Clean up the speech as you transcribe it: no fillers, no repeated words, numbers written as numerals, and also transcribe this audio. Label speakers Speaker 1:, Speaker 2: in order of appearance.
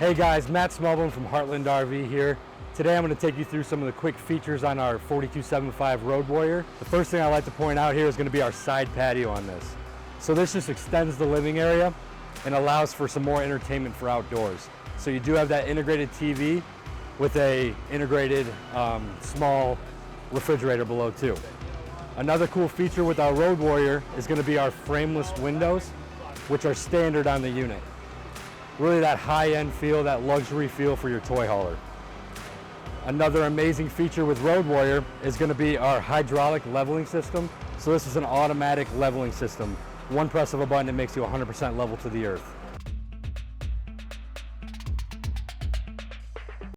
Speaker 1: Hey guys, Matt Smallbone from Heartland RV here. Today I'm going to take you through some of the quick features on our 4275 Road Warrior. The first thing I like to point out here is going to be our side patio on this. So this just extends the living area and allows for some more entertainment for outdoors. So you do have that integrated TV with a integrated small refrigerator below too. Another cool feature with our Road Warrior is going to be our frameless windows, which are standard on the unit. Really that high-end feel, that luxury feel for your toy hauler. Another amazing feature with Road Warrior is going to be our hydraulic leveling system. So this is an automatic leveling system. One press of a button, it makes you 100% level to the earth.